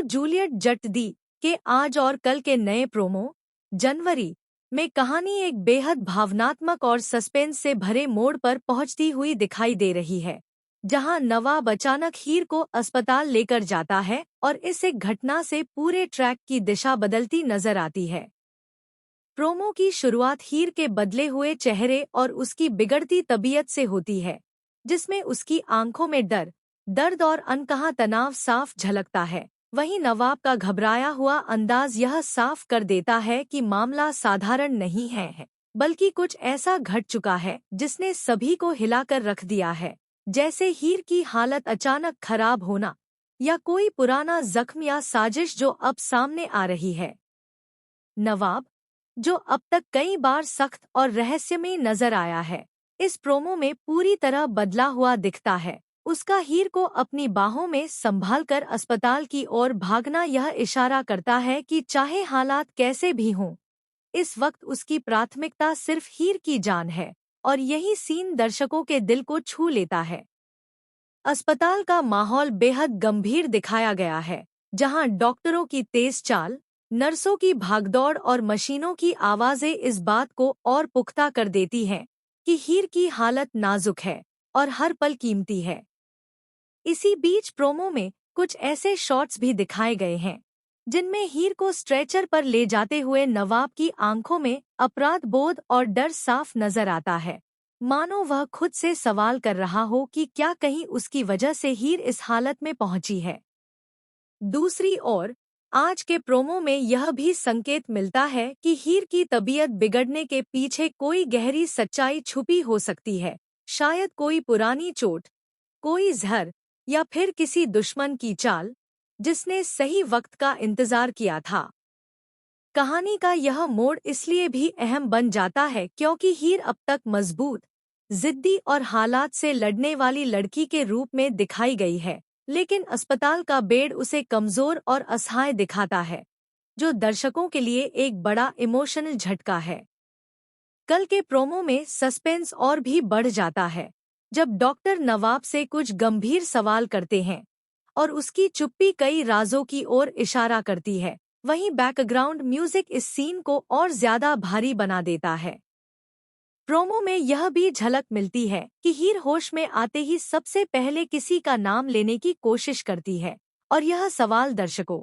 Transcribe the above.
Juliet Jatti के आज और कल के नए प्रोमो जनवरी में कहानी एक बेहद भावनात्मक और सस्पेंस से भरे मोड़ पर पहुंचती हुई दिखाई दे रही है, जहां नवाब अचानक हीर को अस्पताल लेकर जाता है और इस एक घटना से पूरे ट्रैक की दिशा बदलती नजर आती है। प्रोमो की शुरुआत हीर के बदले हुए चेहरे और उसकी बिगड़ती तबीयत से होती है, जिसमें उसकी आंखों में डर, दर्द और अनकहा तनाव साफ झलकता है। वहीं नवाब का घबराया हुआ अंदाज यह साफ कर देता है कि मामला साधारण नहीं है, बल्कि कुछ ऐसा घट चुका है जिसने सभी को हिलाकर रख दिया है, जैसे हीर की हालत अचानक खराब होना या कोई पुराना जख्म या साजिश जो अब सामने आ रही है। नवाब, जो अब तक कई बार सख्त और रहस्यमय नजर आया है, इस प्रोमो में पूरी तरह बदला हुआ दिखता है। उसका हीर को अपनी बाहों में संभालकर अस्पताल की ओर भागना यह इशारा करता है कि चाहे हालात कैसे भी हों, इस वक्त उसकी प्राथमिकता सिर्फ हीर की जान है, और यही सीन दर्शकों के दिल को छू लेता है। अस्पताल का माहौल बेहद गंभीर दिखाया गया है, जहां डॉक्टरों की तेज चाल, नर्सों की भागदौड़ और मशीनों की आवाजें इस बात को और पुख्ता कर देती हैं कि हीर की हालत नाजुक है और हर पल कीमती है। इसी बीच प्रोमो में कुछ ऐसे शॉट्स भी दिखाए गए हैं जिनमें हीर को स्ट्रेचर पर ले जाते हुए नवाब की आंखों में अपराध बोध और डर साफ नजर आता है, मानो वह खुद से सवाल कर रहा हो कि क्या कहीं उसकी वजह से हीर इस हालत में पहुंची है। दूसरी ओर आज के प्रोमो में यह भी संकेत मिलता है कि हीर की तबीयत बिगड़ने के पीछे कोई गहरी सच्चाई छुपी हो सकती है, शायद कोई पुरानी चोट, कोई जहर, या फिर किसी दुश्मन की चाल जिसने सही वक्त का इंतजार किया था। कहानी का यह मोड़ इसलिए भी अहम बन जाता है क्योंकि हीर अब तक मजबूत, जिद्दी और हालात से लड़ने वाली लड़की के रूप में दिखाई गई है, लेकिन अस्पताल का बेड उसे कमजोर और असहाय दिखाता है, जो दर्शकों के लिए एक बड़ा इमोशनल झटका है। कल के प्रोमो में सस्पेंस और भी बढ़ जाता है जब डॉक्टर नवाब से कुछ गंभीर सवाल करते हैं और उसकी चुप्पी कई राजों की ओर इशारा करती है। वहीं बैकग्राउंड म्यूजिक इस सीन को और ज्यादा भारी बना देता है। प्रोमो में यह भी झलक मिलती है कि हीर होश में आते ही सबसे पहले किसी का नाम लेने की कोशिश करती है, और यह सवाल दर्शकों